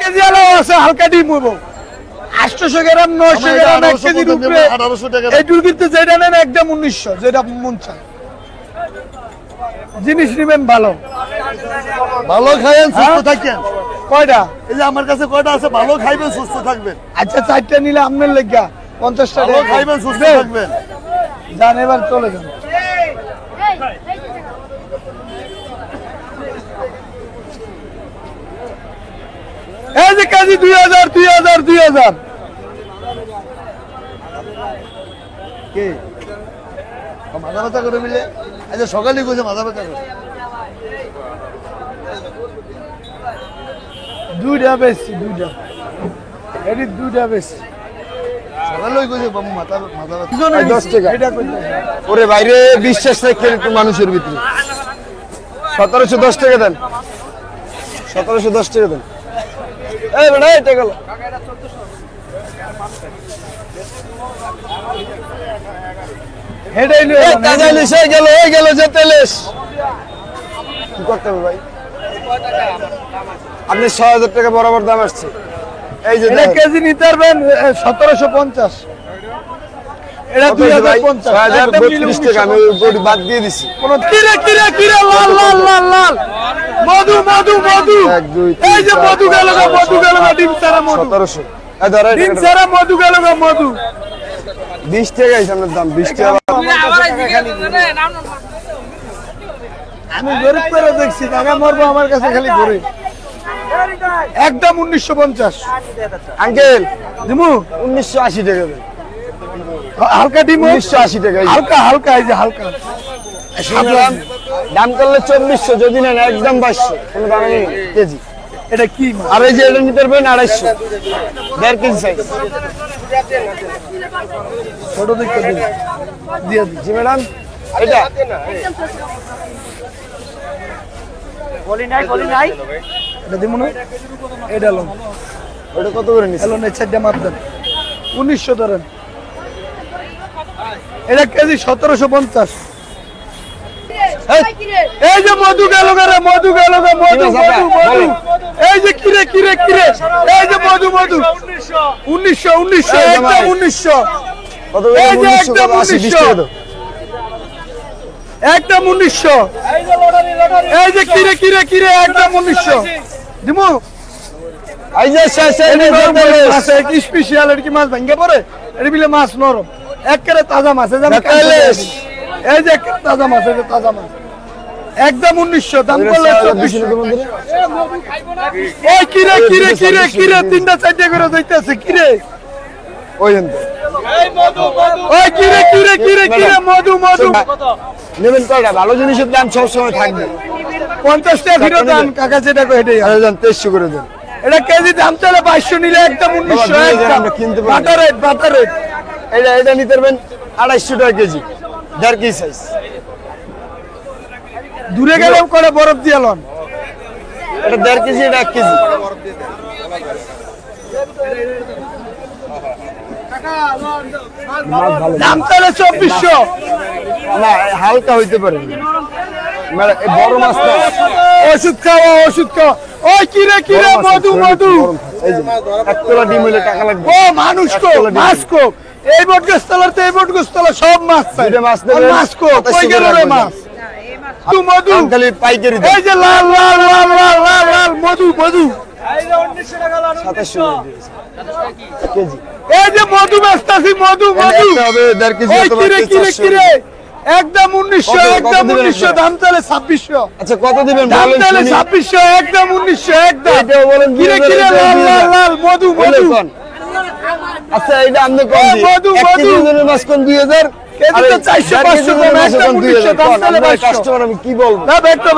KG আলো আছে হালকা ডিম হইব 800 গ্রাম 900 গ্রাম 1 কেজির উপরে 1800 টাকা এই দুর্গিতে যেটা নেন একদম 1900 যেটা মন চায় জিনিস নেবেন ভালো ভালো খায়েন সুস্থ থাকেন কয়টা এই যে আমার কাছে কয়টা আছে ভালো খাইবেন সুস্থ থাকবেন আচ্ছা চারটা নিলে আপনার লেগা 50 টাকা ভালো খাইবেন সুস্থ থাকবেন যান এবার চলে যান এই যে কেজি 2000 কে মাথা ব্যথা করে মিলে আচ্ছা সকালে কইছে মাথা ব্যথা করে দুইটা বেশি দুইটা এটি দুইটা বেশি সকালে কইছে বাবু মাথা ব্যথা 10 টাকা এটা কইতে ওরে বাইরে বিশ্বাস রাখেন একটু মানুষের ভিতরে 1710 টাকা দেন 1710 টাকা দেন এই বেটা এটা গেল এটাই নিয়ে তাজা ইলিশ হয়ে গেল যে তেলিশ কি করতে হবে ভাই আপনি 6000 টাকা বরাবর দাম আসছে এই যে এটা কেজি নিতে পারবেন 1750 এটা 2050 62 টাকা আমি গড়ি বাদ দিয়ে দিছি কোন কিরে লাল মধু 1 2 এই যে মধু গেল ডিম সারা মধু 1700 এই ধরে ডিম সারা মধু গেল মধু 20 টাকা সামনের দাম 20 টাকা আমি গরিব করে দেখছি টাকা মরবো আমার কাছে খালি ঘুরে একদম 1950 আঙ্কেল দিমু 1980 টাকা দেন হালকা ডিম 1980 টাকা হালকা এই যে হালকা দাম করলে 2400 যদি নেন একদম 2200 কোনো দাম নেই কেজি এটা কি মাছ? আর এই যে এটা নিতে পারবেন 250 1.5 কেজি সাইজ ছোট দেখতে দিন দিয়ে দিন জি ম্যাডাম এটা বলি নাই এটা দিমু না এটা লোন ওটা কত করে নিছেন এলো না চারটা মাপ দেন 1900 ধরেন এটা কেজি 1750 এই যে মধু গেল মধু এই যে কিরে এই যে মধু 1900 একদম 1900 কত এই যে 1980 একদম 20 টাকা দাও একদম 1900 এই যে কিরে একদম 1900 দিমু এই যে শেষ মাছ এক স্পেশাল এর কি মাছ ভাঙ্গে পড়ে এর বিলে মাছ নরম একেবারে তাজা মাছ এই যে তাজা মাছ একদম 1900 দাম করলে 2400 এই কিরে তিনটা চারটা করে যাইতেছে কিরে ওই দেন ওই কিরে মধু নেবেন কয়টা ভালো জিনিসের দাম সব সময় থাকবে 50 টাকা ফিরত দাম কাকা যেটা কই এটাই আরে দেন 2300 করে দেন এটা কেজি দাম চলে 2200 নিলে একদম 1900 একদম কিনতে পারবেন বাটার রেট এটা নিতে পারবেন 250 টাকা কেজি 1.5 কেজি সাইজ দূরে গেলেও করে বরফ দিয়ে লন এটা 1.5 কেজি এটা 1 কেজি দাম চলে 2400 না হালকা হইতে পারে মানে এই বড় মাছ না ওষুধ খাওয়া ওই কিরে মধু এই যে এক তোলা ডিম হইলে টাকা লাগবে ও মানুষ কো মাছ কো এই বটগাছতলাতে এই বটগাছতলা সব মাছ চাই দুইটা মাছ নেবেন মাছ কো কই গেল রে মাছ মধু খালি পাইকারি দাম এই যে লাল মধু এই যে 1900 টাকা লাল 2700 কেজি এই যে মধু বেচতাছি মধু হবে 1.5 কেজি ওই অথবা কিরে একদম 1900 দাম চলে 2600 আচ্ছা কত দিবেন দাম বলেন চলে শুনি 2600 একদম 1900 একদম এটাও বলেন কিরে লাল মধু আচ্ছা এটা আপনি কোন দিন মধু 1 কেজি ওজনের মাছ কোন 2000 কেজি তো 400 500 কম একদম 1900 দাম চলে 2200 কাস্টমার আমি কি বলবো না বেটো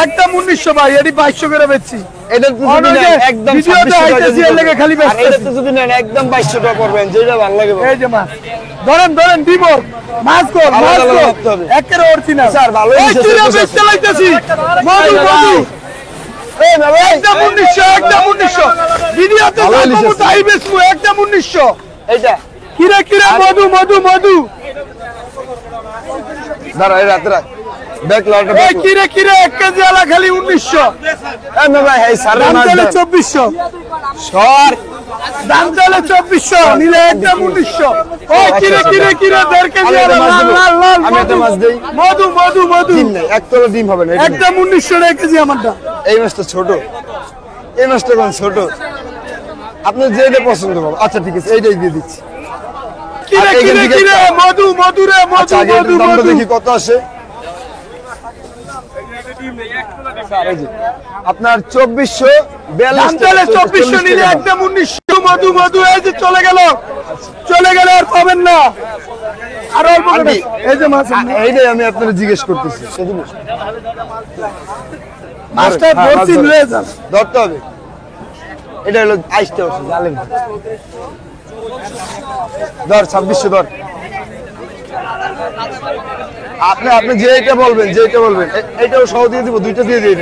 একদম 1900 ভাই এডি 2200 করে বেচছি এটা তো যদি নেন একদম 2600 টাকা লেগে খালি আর এটা তো যদি নেন একদম 2200 টাকা করবেন যেটা ভালো লাগে এই যে মাছ ধরেন দিব মাছ কর একেবারে অরিজিনাল স্যার ভালো এই কিরে বেচতে লাইতেছি মধু এই বাবা একদম 1900 ভিডিওতে দাম তাই বেচবো একদম 1900 এইটা কিরে মধু দাঁড়া এই রাতে রাখ ব্যাক লট এই কিরে কিরে 1 কেজি আলা খালি 1900 এ না ভাই এই সারে দাম মাছ চাইলে দেন। 2400 সর দাম চাইলে 2400 নিলে একদম 1900 ওই কিরে কিরে কিরে 1.5 কেজি আমি আলা একটা মাছ লাল দেবো। লাল লাল আমি একটা মাছ দেই। মধু মধু মধু ডিম নেই এক তলা ডিম হবে না এটা নেই। একদম 1900 টাকা কেজি আমারটা এই মাছটা ছোট এই মাছটা কোন ছোট আপনি যেটা পছন্দ করবেন আচ্ছা ঠিক আছে এইটাই দিয়ে দিচ্ছি কিরে আর এইখান কিরে থেকে কিরে একটা- মধু মধু রে মধু আচ্ছা আগে মধু এটার দামটা মধু দেখি কত আসে এই যে, আপনার 2442 দাম চাইলে 2400 নিলে একদম 1900 মধু মধু এই যে চলে গেল আর পাবেন না আর অল্প করে আন্টি, এই যে মাছ এইটাই আমি আপনার জিজ্ঞেস করতেছি সেদিন মাছটা হ্যাঁ, মাছ ভর্তি ধরো। লয়ে যান ধরতে হবে এটা হলো আইসতে হচ্ছে জালেন ধর 2600 ধর আপনি আপনি যেটা বলবেন এইটাও সহ দিয়ে দিব দুইটা দিয়ে দিই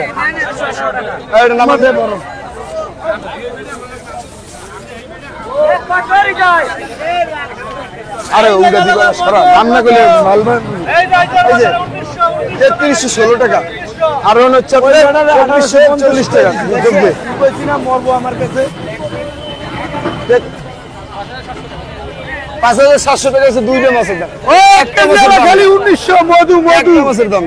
এটা নামাজ আমাদের বড় আরে উল্টা দিব না সারা দাম না করলে মাল এই যে 3316 টাকা আর হচ্ছে আপনার 2440 টাকা যোগ্য কইছি না মরবো আমার কাছে 5700 টাকা আছে দুইটা মাছের দাম ও একটা জায়গা খালি 1900 মধু মধু একটা মাছের দাম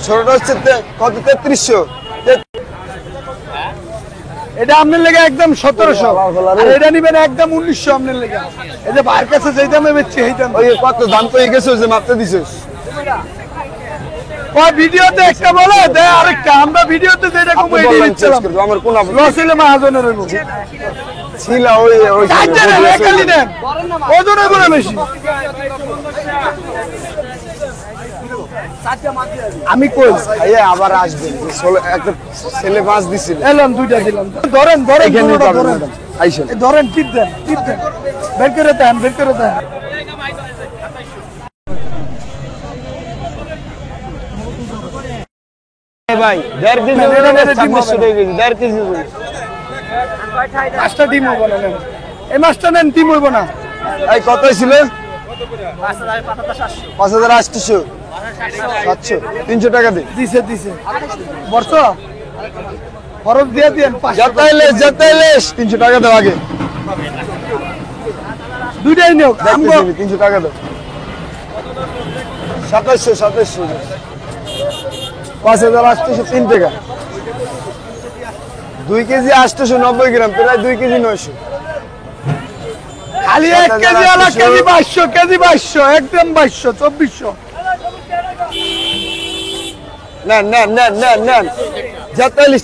ছোটটা হচ্ছে কত 3300 এটা আপনার লেগে একদম 1700 আর এটা নিবেন একদম 1900 আপনার লেগে এই যে ভাইয়ের কাছে যেই দামে বেচছি এই দাম ওই কত দাম তো গেছে ওই যে মাপতে দিছিস ও ভিডিওতে একটা বলে দে আরেকটা আমরা ভিডিওতে যেটা কম এডি দিচ্ছিলাম আমার কোন আপনি লস হলে মাহাজনের হইব ছিল ওই কাজে না খালি নেন ওজনে বলে বেশি আমি কই ভাইয়া আবার আসবেন যে একটা ছেলে মাছ দিছিল এলাম দুইটা দিলাম ধরেন ধরেন এখানে কোনোটা পাবেন ধরেন ম্যাডাম আইসেন এই ধরেন টিপ দেন বের করে দেন ভাই 1.5 কেজি এটা নিলে ডিম 2600 হবে না। টাকা কেজি 1.5 কেজি মাছটা ডিম হইব না নেন। এই মাছটা নেন ডিম হইব না এই কত ছিল 5800 700 300 টাকা দে দিছে বর্ষ খরচ দিয়ে দিয়েন 500 যাতাইলেস 300 টাকা দাও আগে দুইটাই নিও আমগো 300 টাকা দাও 2700 5803 টাকা 2 কেজি 890 গ্রাম প্রায় 2 কেজি 900 খালি 1 কেজি আলা কেজি 2200 একদম 2200 2400 নেন যাতাইলিস